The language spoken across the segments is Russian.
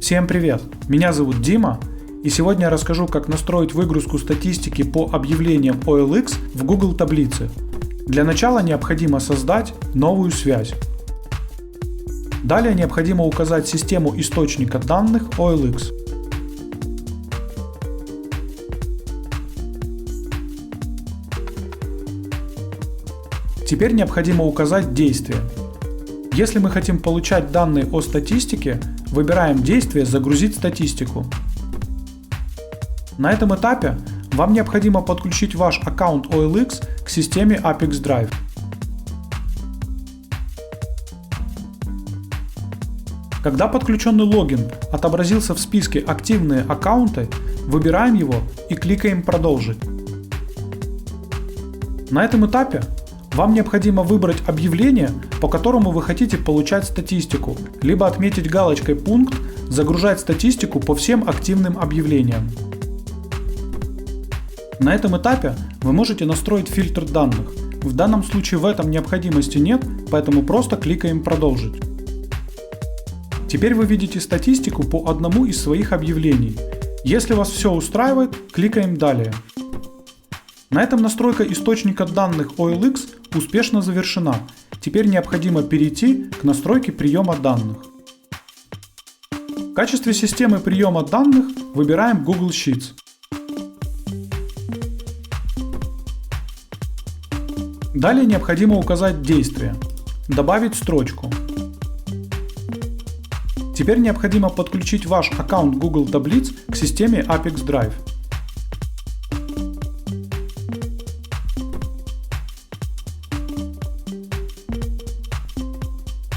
Всем привет! Меня зовут Дима, и сегодня я расскажу, как настроить выгрузку статистики по объявлениям OLX в Google таблице. Для начала необходимо создать новую связь. Далее необходимо указать систему источника данных OLX. Теперь необходимо указать действие. Если мы хотим получать данные о статистике, выбираем действие «Загрузить статистику». На этом этапе вам необходимо подключить ваш аккаунт OLX к системе Apex Drive. Когда подключенный логин отобразился в списке «Активные аккаунты», выбираем его и кликаем «Продолжить». На этом этапе вам необходимо выбрать объявление, по которому вы хотите получать статистику, либо отметить галочкой пункт «Загружать статистику по всем активным объявлениям». На этом этапе вы можете настроить фильтр данных. В данном случае в этом необходимости нет, поэтому просто кликаем «Продолжить». Теперь вы видите статистику по одному из своих объявлений. Если вас все устраивает, кликаем «Далее». На этом настройка источника данных OLX успешно завершена. Теперь необходимо перейти к настройке приема данных. В качестве системы приема данных выбираем Google Sheets. Далее необходимо указать действие «Добавить строчку». Теперь необходимо подключить ваш аккаунт Google таблиц к системе Apex Drive.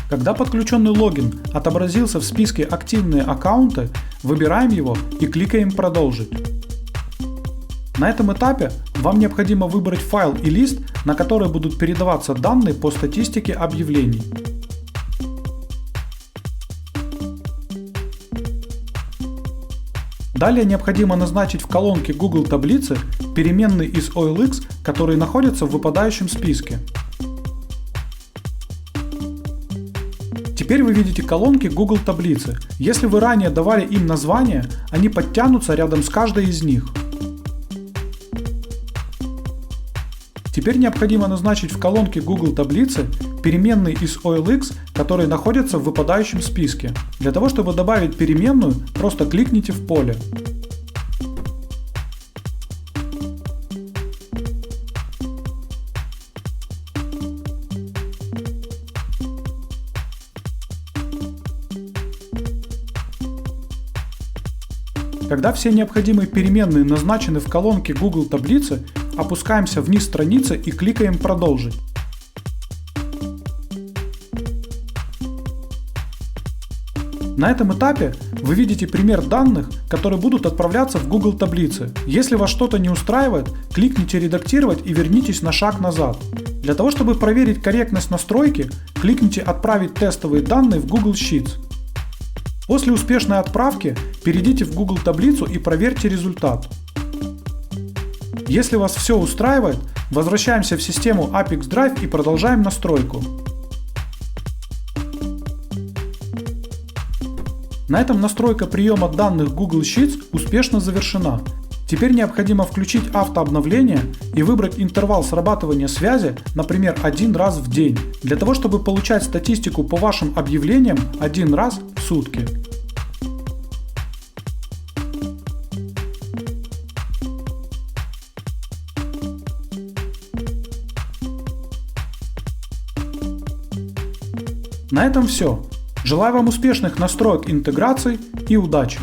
Когда подключенный логин отобразился в списке «Активные аккаунты», выбираем его и кликаем «Продолжить». На этом этапе вам необходимо выбрать файл и лист, на который будут передаваться данные по статистике объявлений. Далее необходимо назначить в колонке Google таблицы переменные из OLX, которые находятся в выпадающем списке. Теперь вы видите колонки Google таблицы. Если вы ранее давали им название, они подтянутся рядом с каждой из них. Теперь необходимо назначить в колонке Google таблицы переменные из OLX, которые находятся в выпадающем списке. Для того, чтобы добавить переменную, просто кликните в поле. Когда все необходимые переменные назначены в колонке Google таблицы, опускаемся вниз страницы и кликаем «Продолжить». На этом этапе вы видите пример данных, которые будут отправляться в Google таблицы. Если вас что-то не устраивает, кликните «Редактировать» и вернитесь на шаг назад. Для того, чтобы проверить корректность настройки, кликните «Отправить тестовые данные в Google Sheets». После успешной отправки перейдите в Google таблицу и проверьте результат. Если вас все устраивает, возвращаемся в систему Apex Drive и продолжаем настройку. На этом настройка приема данных Google Sheets успешно завершена. Теперь необходимо включить автообновление и выбрать интервал срабатывания связи, например, 1 раз в день, для того, чтобы получать статистику по вашим объявлениям 1 раз в сутки. На этом все. Желаю вам успешных настроек интеграций и удачи!